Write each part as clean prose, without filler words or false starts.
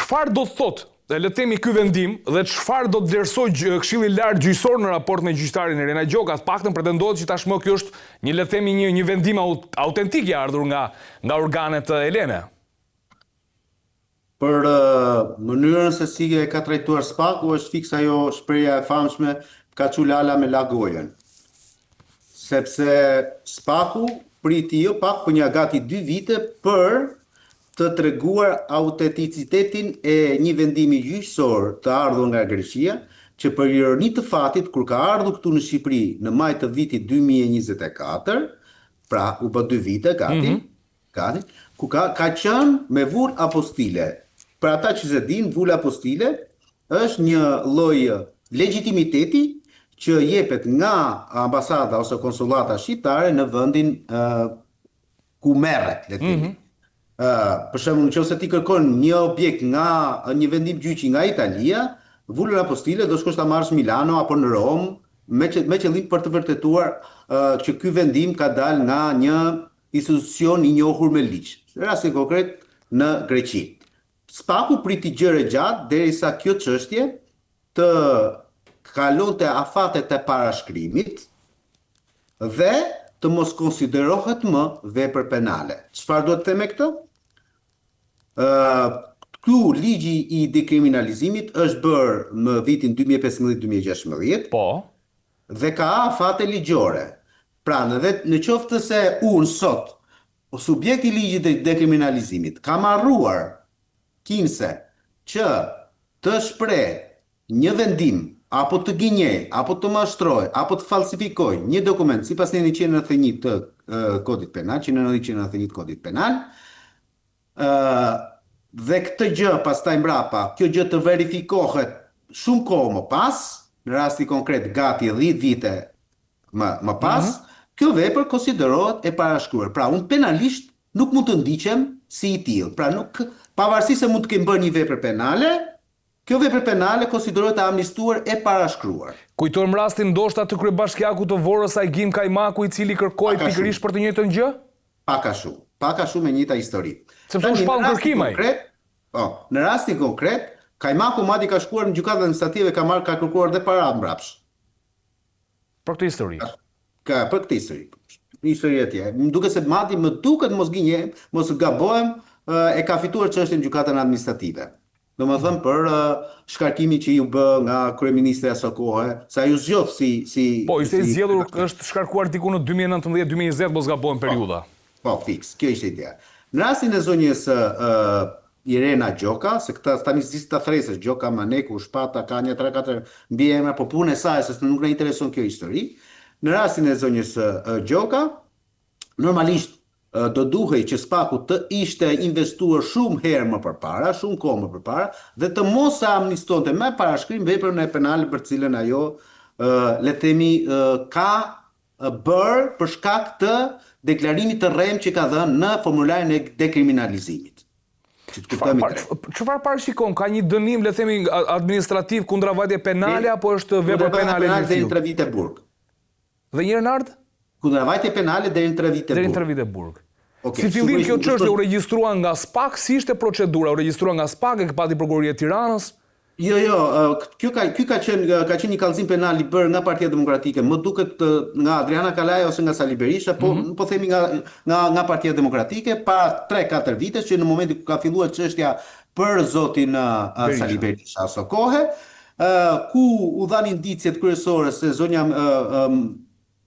çfarë do të thotë le të themi ky vendim dhe çfarë do të vlerësojë Këshilli i Lartë Gjyqësor në raport me gjyqtarin Irena Gjoka? Të paktën pretendohet që tashmë ky është le të themi një vendim autentik i ardhur nga organet helene. Për mënyrën se si e ka trajtuar SPAK-u është fiks ajo shpreha e famshme ka çu lala me la gojën. Sepse SPAK-u priti jo pak për një gati 2 vite për të treguar autenticitetin e një vendimi gjyqësor të ardhur nga Greqia, që për ironi të fatit, kur ka ardhur këtu në Shqipëri në maj të vitit 2024, pra u bë 2 vite gati, ku ka qenë me vull apostile. Për ata që se din, vull apostile është një lloj legitimiteti që jepet nga ambasada ose konsulata shqiptare në vendin ku merret, le të themi. Për shembull, nëse ti kërkon një objekt nga një vendim gjyqi nga Italia, vullën apostile do shkosh ta marrësh në Milano apo në Rom me qëllim për të vërtetuar që ky vendim ka dalë nga një institucion i njohur me ligj. Në rastin konkret në Greqi. SPAK-u priti gjëre gjatë derisa kjo çështje të kalonte afatet e parashkrimit dhe të mos konsiderohet më vepër penale. Çfarë do të them me këtë? Ky ligji i dekriminalizimit është bërë në vitin 2015-2016. Po. Dhe ka afate ligjore. Pra, në qoftë se unë sot, subjekti i ligjit të dekriminalizimit, kam harruar kinse që të shpreh një vendim, apo të gënjej, apo të mashtroj, apo të falsifikoj një dokument sipas 191 të Kodit Penal, 191 Kodit Penal, dhe këtë gjë pastaj mbrapa, kjo gjë të verifikohet shumë kohë më pas, në rasti konkret gati 10 vite më pas, kjo vepër konsiderohet e parashkruar. Pra, unë penalisht nuk mund të ndiqem si i tillë. Pra, nuk pavarësisht se mund të kem bërë një vepër penale, kjo vepër penale konsiderohet e amnistuar e parashkruar. Kujtojmë rastin ndoshta të kryebashkiakut të Vorës Aigim Kajmaku, i cili kërkoi pikërisht për të njëjtën gjë? Pak a shumë me njëjta histori. Sepse u shpall kërkimaj. Në rastin konkret, Kajmaku madje ka shkuar në gjykatën administrative, ka kërkuar dhe para mbrapsh. Për këtë histori. Për këtë histori. Një histori e tjetër. Më duket se madje më duket mos gënjem, mos gabohem, e ka fituar çështjen në gjykatën administrative. Domethënë për shkarkimin që ju bë nga kryeministri asaj kohe, sa ju zgjodh si Po, ishte i zgjedhur, është shkarkuar diku në 2019-2020, mos gabohem periudha. Po, fiks, kjo ishte ideja. Në rastin e zonjës Irena Gjoka, se këta tani si ta thresësh, Gjoka, Maneku, Shpata, ka një 3-4 mbi emra, po punë e saj se nuk na intereson kjo histori. Në rastin e zonjës Gjoka, normalisht do duhej që SPAK-u të ishte investuar shumë herë më përpara, shumë kohë më përpara, dhe të mos amnistonte me parashkrim veprën e penale për cilën ajo le të themi ka bërë për shkak të deklarimit të rrem që ka dhënë në formularin e dekriminalizimit. Çfarë parashikon? Ka një dënim, le të themi, administrativ kundra vajtje penale apo është vepër penale në deri në 3 vite burg? Dhe një Renard? Kundra vajtje penale deri në 3 vite burg. Deri në 3 vite burg. Si fillim kjo çështje u regjistrua nga SPAK, si ishte procedura? U regjistrua nga SPAK, e pati prokuroria e Tiranës? Jo, ky ka qenë një kallëzim penal i bërë nga Partia Demokratike, më duket nga Adriana Kalaj ose nga Sali Berisha, po themi nga Partia Demokratike, para 3-4 vite, që në momentin ku ka filluar çështja për zotin Sali Berisha aso kohë, ku u dhanë indicjet kryesore se zonja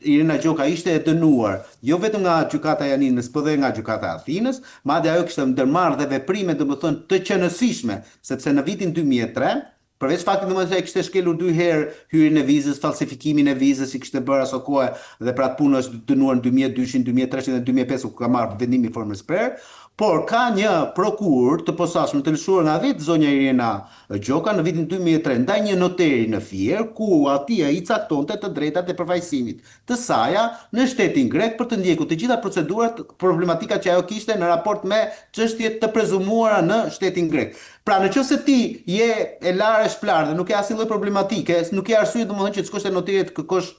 Irena Gjoka ishte e dënuar, jo vetëm nga gjykata e Janinës, por edhe nga gjykata e Athinës, madje ajo kishte ndërmarrë dhe veprime domethënë të qenësishme, sepse në vitin 2003, përveç faktit domethënë se kishte shkelur 2 herë hyrjen e vizës, falsifikimin e vizës, si kishte bërë aso kohë, dhe pra të punë është dënuar në 2002, 2003 dhe 2005 ku ka marrë vendimin formës per, por ka një prokuror të posaçëm të lëshuar nga vetë zonja Irena Gjoka në vitin 2003 ndaj një noteri në Fier, ku atij i caktonte të drejtat e përfaqësimit të saja në shtetin grek për të ndjekur të gjitha procedurat, problematika që ajo kishte në raport me çështjet të prezumuara në shtetin grek. Pra nëse ti je e larë shplar dhe nuk ke asnjë lloj problematike, nuk ke arsye domethënë që të shkosh te noteri të kërkosh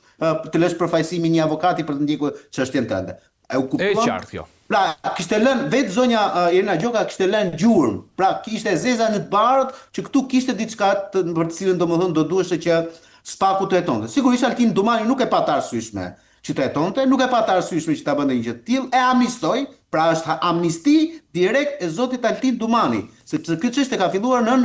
të lësh përfaqësimin një avokati për të ndjekur çështjen tënde. E qartë kjo. Pra, kishte lënë vetë zonja Irina Gjoka kishte lënë gjurmë. Pra, kishte zeza në të bardhë që këtu kishte diçka për të cilën domethënë do duheshte që Spaku të hetonte. Sigurisht Altin Dumani nuk e pa të arsyeshme që të hetonte, nuk e pa të arsyeshme që ta bënte një gjë të tillë, e amnistoi, pra është amnisti direkt e zotit Altin Dumani, sepse kjo çështje ka filluar në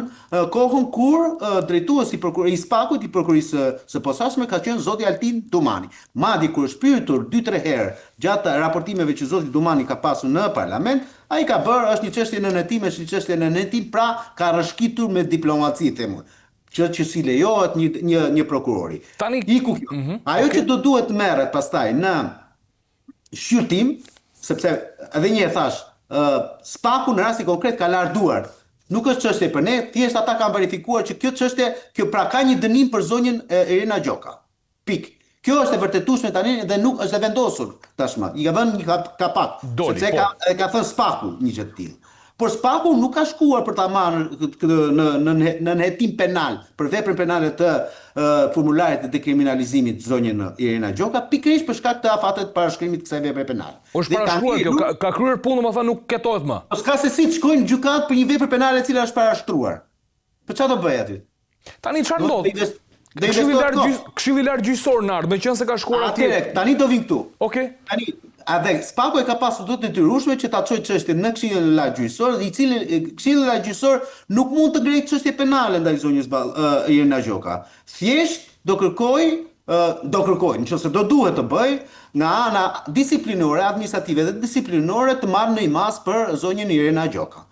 kohën kur drejtuesi i Spakut, i prokurisë së posaçme ka qenë zoti Altin Dumani. Madje kur është pyetur 2-3 herë gjatë raportimeve që zoti Dumani ka pasur në parlament, ai ka bërë është një çështje në netim, është një çështje në netim, pra ka rrëshqitur me diplomaci themu. Që si lejohet një prokurori. Tani iku kjo. Ajo që do duhet merret pastaj në shqyrtim, sepse edhe një herë thash, Spaku në rastin konkret ka larduar. Nuk është çështje për ne, thjesht ata kanë verifikuar që kjo çështje, kjo pra ka një dënim për zonjën Irina Gjoka. Pik. Kjo është e vërtetueshme tani dhe nuk është e vendosur tashmë. I ka vënë një kapak, sepse ka thënë Spaku një gjë të tillë. Por Spaku nuk ka shkuar për ta marrë në hetim penal për veprën penale të formularit të dekriminalizimit zonjën Irina Gjoka, pikërisht për shkak të afatet parashkrimit të kësaj vepre penale. Është parashkruar kjo, ka kryer punë, më thënë nuk ketohet më. Po s'ka se si të shkojnë në gjykat për një vepër penale e cila është parashtruar. Po çfarë do bëj aty? Tani çfarë ndodh? Këshilli lart gjyqësor në ardhmë, meqense ka shkuar atje. Tani do vin këtu. Okej. Tani Spaku e ka pasur do të detyrueshme që ta çojë çështjen në Këshillin Lart Gjyqësor, i cili Këshilli Lart Gjyqësor nuk mund të grejë çështje penale ndaj zonjës Irina Gjoka. Thjesht do kërkoj, nëse do duhet të bëj nga ana disiplinore, administrative dhe disiplinore të marrë në imas për zonjën Irina Gjoka.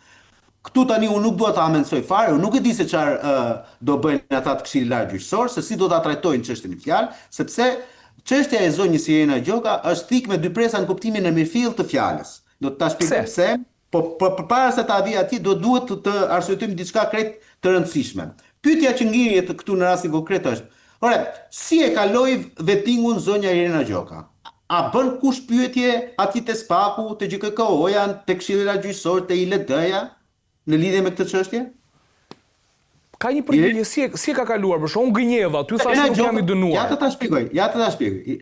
Këtu tani unë nuk dua ta amendsoj fare, unë nuk e di se çfarë do bëjnë ata të Këshillit Lart Gjyqësor, se si do ta trajtojnë çështjen e fjalë, sepse çështja e zonjës Irina Gjoka është thik me dy presa në kuptimin e mirëfill të fjalës. Do të ta shpjegoj pse, po përpara se ta vi atij do duhet të arsyetojmë diçka krejt të rëndësishme. Pyetja që ngrihet këtu në rastin konkret është, ore, si e kaloi vettingun zonja Irina Gjoka? A bën kush pyetje atij te Spaku, te GKK-ja, te Këshilli Lart Gjyqësor, te ILD-ja në lidhje me këtë çështje? Ka një përgjigje, si e ka kaluar, për shkak Gënjeva, ty thash nuk jam i dënuar. Ja të ta shpjegoj.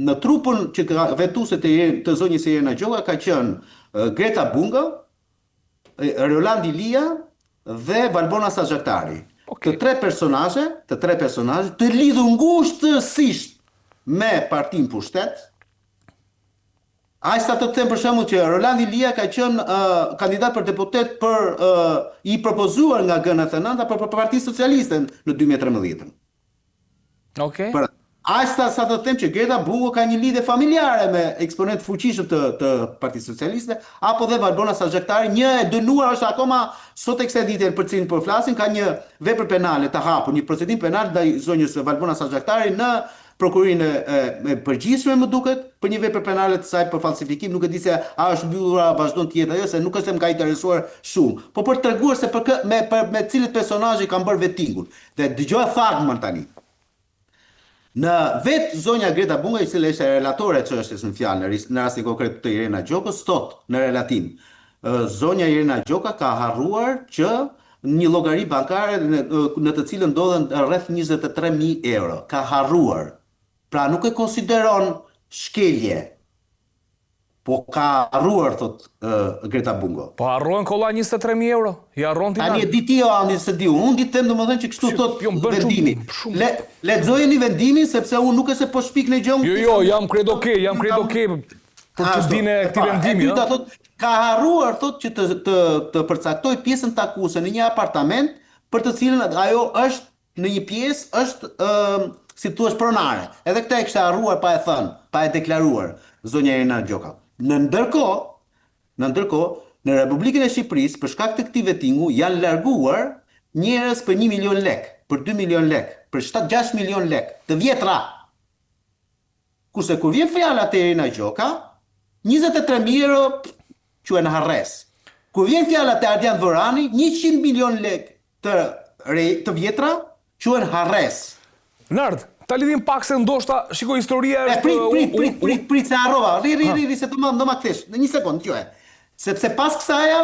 Në trupën që ka vetuese të zonjës Irina Gjoka ka qenë Greta Bunga, Roland Ilia dhe Valbona Saxhaktari. Të tre personazhe të lidhur ngushtësisht me partinë pushtet. Ai sa të them për shembull që Roland Ilia ka qenë kandidat për deputet i propozuar nga GNT9 për Partinë Socialiste në 2013. Okej. Ai sa të them që Greta Bungo ka një lidhje familjare me eksponent fuqishëm të Partisë Socialiste, apo dhe Valbona Saxhaktari, një e dënuar është akoma sot e kësaj dite për cilin po flasin, ka një vepër penale të hapur, një procedim penal ndaj zonjës Valbona Saxhaktari në Prokurinë e përgjithshme më duket për një vepër penale të saj për falsifikim, nuk e di se a është mbyllur a vazhdon të jetë ajo, se nuk është se më ka interesuar shumë, po për treguar se me cilët personazhe kanë bërë vettingun. Dhe dëgjoj fagmën tani. Në vetë zonja Greta Bunga, i cila ishte relatore e çështjes në fjalë në rastin konkret të Irina Gjokës, thot në relatim, zonja Irina Gjoka ka harruar që një llogari bankare në të cilën ndodhen rreth 23.000 euro. Ka harruar. Pra nuk e konsideron shkelje. Po ka harruar, thot Greta Bungo. Po harruan kolla 23.000 euro? I harron ti? Tani e di ti o Andi se di. Unë di të them domethënë që kështu thot vendimi. Lexojeni vendimin sepse unë nuk e se po shpik në gjë. Jo, jam credo ke për çudinë e këtij vendimi, ëh. Thot ka harruar, thot që të përcaktoj pjesën takuese në një apartament për të cilën ajo është në një pjesë është si thua pronare. Edhe këtë e kishte harruar pa e thënë, pa e deklaruar zonja Irina Gjoka. Në ndërkohë, në Republikën e Shqipërisë, për shkak të këtij vettingu, janë larguar njerëz për 1 milion lek, për 2 milion lek, për 7-6 milion lek, të vjetra. Kurse kur vjen fjala te Irina Gjoka, 23.000 euro quhen harres. Kur vjen fjala te Ardian Vorani, 100 milion lek të vjetra quhen harres. Nard, ta lidhim pak se ndoshta, shikoj historia është... Prit se harrova, ri, se do ma kthesh, në një sekond, kjo e. Sepse pas kësaja,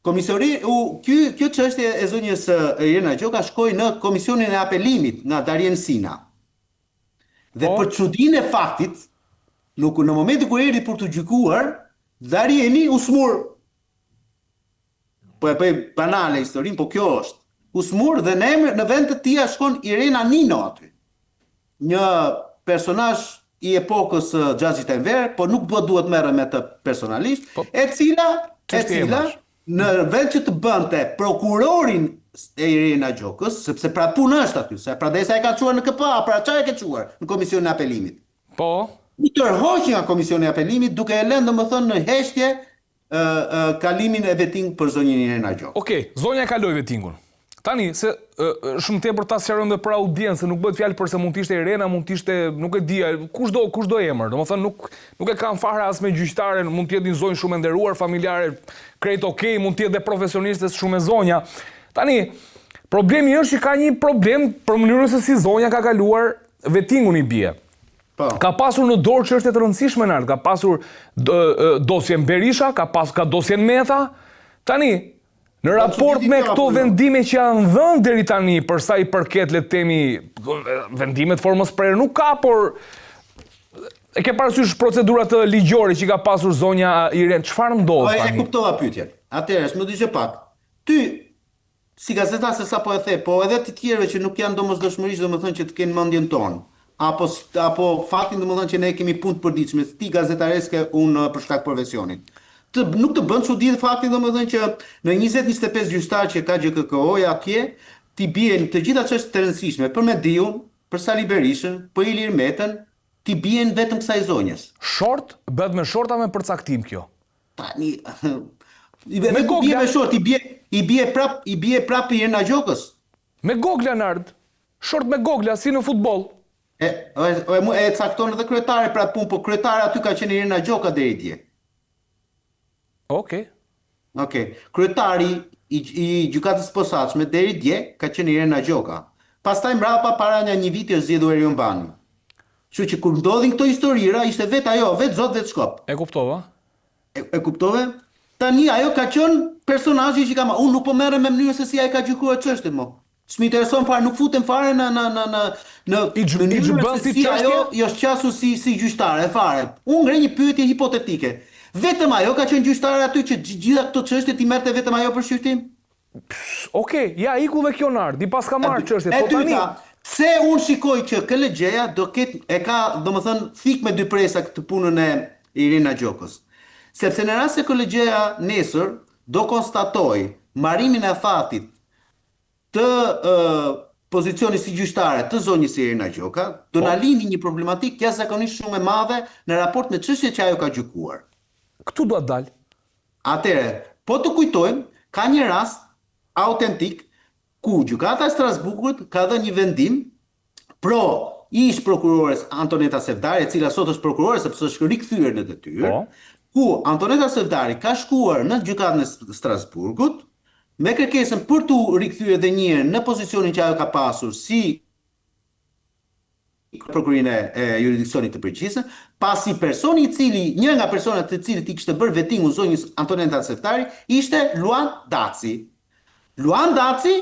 kjo çështje e zonjës Irina Gjoka shkoi në komisionin e apelimit nga Darien Sina. Dhe për çudinë e faktit, në momentin kur erdhi për të gjykuar, Darieni u smur. Po e bëj banale historinë, po kjo është. U smur dhe në vend të tij shkon Irena Nino aty. Një personazh i epokës Xhaxhit Enver, po nuk duhet merrem me të personalisht, e cila në vend që të bënte prokurorin e Irena Gjokës, sepse pra punë është aty, se prandaj sa e ka çuar në KPA, pra çfarë e ka çuar në Komisionin e Apelimit. Po. U tërhoqi nga Komisioni i Apelimit duke e lënë domethënë në heshtje kalimin e vetting për zonjën Irena Gjokë. Okej, zonja e kaloi vettingun. Tani, se shumë tepër ta sqarojmë për audiencën, nuk bëhet fjalë përse mund të ishte Irena, mund të ishte, nuk e di, kushdo emër. Domethënë nuk e kanë fare as me gjyqtaren, mund të jetë një zonjë shumë e nderuar, familjare, krejt okej, mund të jetë dhe profesioniste shumë e zonja. Tani, problemi është që ka një problem për mënyrën se si zonja ka kaluar vettingun i bie. Ka pasur në dorë çështje të rëndësishme nart, ka pasur dosjen Berisha, ka dosjen Meta. Tani, në raport me këto vendime që janë dhënë deri tani për sa i përket le të themi vendimet formës prerë nuk ka, por e ke parasysh procedurat ligjore që ka pasur zonja Irene, çfarë ndodh tani? E kuptova pyetjen. Atëherë, më dëgjoj pak. Ty si gazetar se sapo e the, po edhe të tjerëve që nuk janë domosdoshmërisht domethënë që të kenë mendjen tonë, apo faktin domethënë që ne kemi punë të përditshme, ti gazetareske, unë për shkak profesionit. Nuk të bën çudi fakti domethënë që në 20-25 gjyqtar që ka GKK-ja atje, ti bien të gjitha çështjet e rëndësishme për Mediun, për Sali Berishën, për Ilir Metën, ti bien vetëm kësaj zonjës. Short, bëhet me shorta me përcaktim kjo. Tani me bie me short, i bie prap Irena Gjokës. Me gogla nard. Short me gogla si në futboll. E cakton edhe kryetari pra punë, po kryetari aty ka qenë Irena Gjoka deri dje. Okej. Kryetari i gjykatës së posaçme deri dje ka qenë Irena Gjoka. Pastaj mbrapa para një viti është zgjedhur Erion Bani. Kështu që kur ndodhin këto historira, ishte vetë ajo, vetë zot, vetë shkop. E kuptova. E kuptove? Tani ajo ka qenë personazhi që unë nuk po merrem me mënyrën se si ai ka gjykuar çështjen mo. S'më intereson fare, nuk futem fare në mënyrën se si ajo jo shqasur si gjyqtare fare. Unë ngrej një pyetje hipotetike. Vetëm ajo ka qenë gjyqtare aty që gjitha këto çështje ti merrte vetëm ajo për shqyrtim? Okej, ja iku dhe kjo nard, di pas ka marrë çështjet, po tani. Pse unë shikoj që KLG-ja e ka domethënë thik me dy presa këtë punën e Irena Gjokës. Sepse në rast se KLG-ja nesër do konstatoj marrimin e fatit të pozicionit si gjyqtare të zonjës Irena Gjoka, do na lindi një problematikë jashtëzakonisht shumë e madhe në raport me çështjet që ajo ka gjykuar. Këtu do të dalë. Atëherë, po të kujtojmë, ka një rast autentik ku gjykata e Strasburgut ka dhënë një vendim pro ish prokurores Antoneta Sevdari, e cila sot është prokurore sepse është rikthyer në detyrë, ku Antoneta Sevdari ka shkuar në gjykatën e Strasburgut me kërkesën për tu rikthyer edhe një herë në pozicionin që ajo ka pasur si prokurorinë e jurisdiksionit të përgjithshëm, pasi personi i cili, një nga personat të cilit i kishte bërë vettingun zonjës Antoneta Sevdari ishte Luan Daci. Luan Daci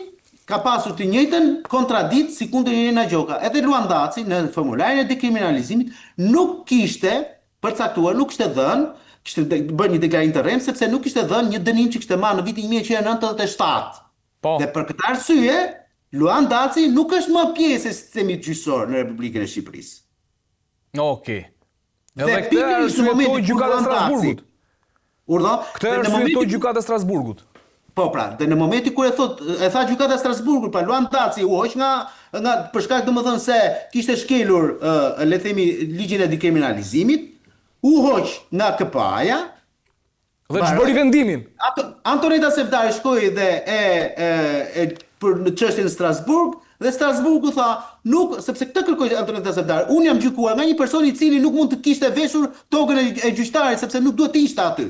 ka pasur të njëjtën kontradikt si kundër Irena Gjoka. Edhe Luan Daci në formularin e dekriminalizimit nuk kishte përcaktuar, nuk kishte dhënë, kishte bërë një deklarim të rrem sepse nuk kishte dhënë një dënim që kishte marrë në vitin 1997. Dhe për këtë arsye, Luan Daci nuk është më pjesë e sistemit gjyqësor në Republikën e Shqipërisë. Okej. Edhe këtë arsyetoi gjykata e Strasburgut. Këtë arsyetoi gjykata e Strasburgut. Po pra, dhe në momenti kur e tha gjykata e Strasburgut, pra Luan Daci u hoq nga për shkak domethënë se kishte shkelur le të themi ligjin e dekriminalizimit, u hoq nga KPA-ja dhe ç'bëri vendimin. Antoneta Sevdari shkoi dhe për në çështjen e Strasburg dhe Strasburgu tha, nuk, sepse këtë kërkoi Antoneta Sevdari, unë jam gjykuar nga një person i cili nuk mund të kishte veshur tokën e gjyqtarit sepse nuk duhet të ishte aty.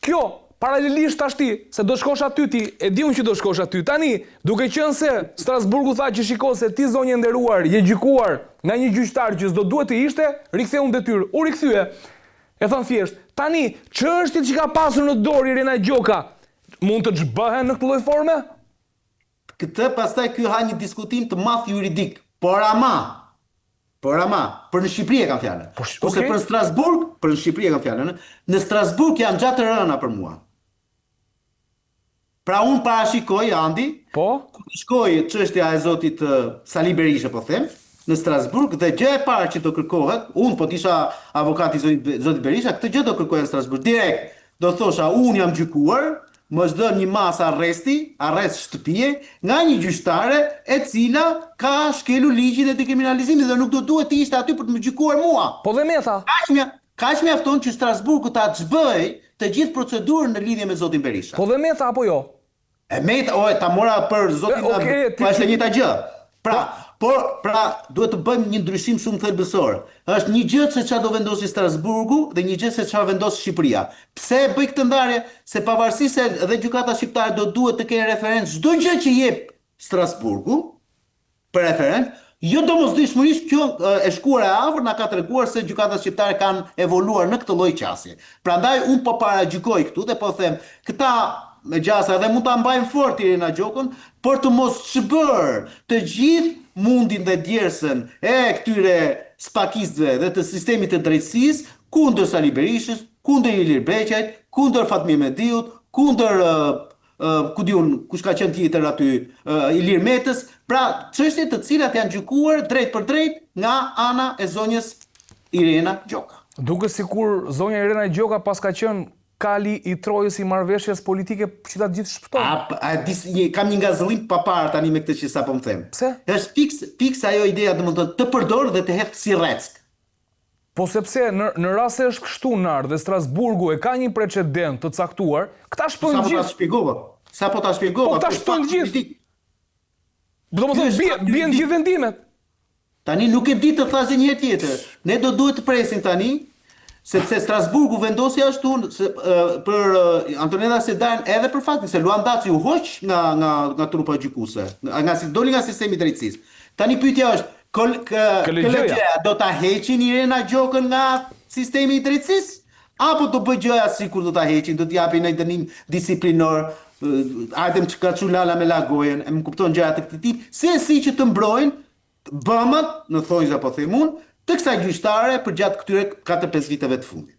Kjo paralelisht tashti, se do shkosh aty ti, e di unë që do shkosh aty. Tani, duke qenë se Strasburgu tha që shiko se ti zonjë nderuar, je gjykuar nga një gjyqtar që s'do duhet të ishte, riktheu në detyrë. U rikthye. E thon thjesht, tani, çështjet që ka pasur në dorë Irena Gjoka mund të ç'bëhen në këtë lloj forme? Këtë pastaj ky ha një diskutim të madh juridik, por ama Por ama, për në Shqipëri e kam fjalën. Kurse okay. për Strasburg, për në Shqipëri e kam fjalën. Në Strasburg janë gjatë të rëna për mua. Pra unë parashikoj, Andi, Po? kur shkoj çështja e zotit Sali Berisha, po them, në Strasburg, dhe gjë e parë që do kërkohet, unë po t'isha avokati zotit Berisha, këtë gjë do kërkohet në Strasburg. Direkt do thosha, unë jam gjykuar, më zdo një mas arrest shtëpie, nga një gjyqtare e cila ka shkelu ligjin e dekriminalizimit dhe nuk do duhet të ishte aty për të më gjykuar mua. Po dhe meta. Kaq mjafton që Strasburgu ta çbëj të gjithë procedurën në lidhje me zotin Berisha. Po dhe meta apo jo? E meta, ta mora për zotin, pa është e njëjta gjë. Pra, duhet të bëjmë një ndryshim shumë thelbësor. Është një gjë se çfarë do vendosi Strasburgu dhe një gjë se çfarë vendos Shqipëria. Pse e bëj këtë ndarje? Se pavarësisht se edhe gjykata shqiptare do duhet të kenë referencë çdo gjë që jep Strasburgu për referencë, jo domosdoshmërisht kjo e shkuar e afër na ka treguar se gjykatat shqiptare kanë evoluar në këtë lloj qasje. Prandaj un po paragjykoj këtu dhe po them, këta me gjasa dhe mund ta mbajmë fort Irena Gjokën për të mos çbër të gjithë mundin dhe djersën e këtyre spakistëve dhe të sistemit të drejtësisë kundër Sali Berishës, kundër Ilir Beqajt, kundër Fatmir Mediut, kundër kush ka qenë tjetër aty, Ilir Metës, pra çështje të cilat janë gjykuar drejt për drejt nga ana e zonjës Irena Gjoka. Duke sikur zonja Irena Gjoka pas ka qenë kali i trojës i marrëveshjes politike që ta gjithë shpëtojnë. Kam një ngazëllim pa parë tani me këtë që sapo më them. Pse? Është fiks ajo ideja domethënë të përdor dhe të hedh si rreck. Po sepse në rast se është kështu dhe Strasburgu e ka një precedent të caktuar, këta shpojnë gjithë. Sa po ta shpjegova? Po këta shpojnë gjithë. Domethënë bien gjithë vendimet. Tani nuk e di të thashë një herë tjetër. Ne do duhet të presim tani, sepse Strasburgu vendosi ashtu për Antonella Sedan edhe për faktin se Luan Daci u hoq nga trupa gjykuese, doli nga sistemi i drejtësisë. Tani pyetja është, KLG do ta heqin Irena Gjokën nga sistemi i drejtësisë apo do bëj gjëja sikur do ta heqin, do t'japin një dënim disiplinor, ardhem që ka çulala me lagojen, e më kupton gjëra të këtij tipi, si që të mbrojnë bëmat, në thonjza po them unë, të kësaj gjyqtare për gjatë këtyre 4-5 viteve të fundit.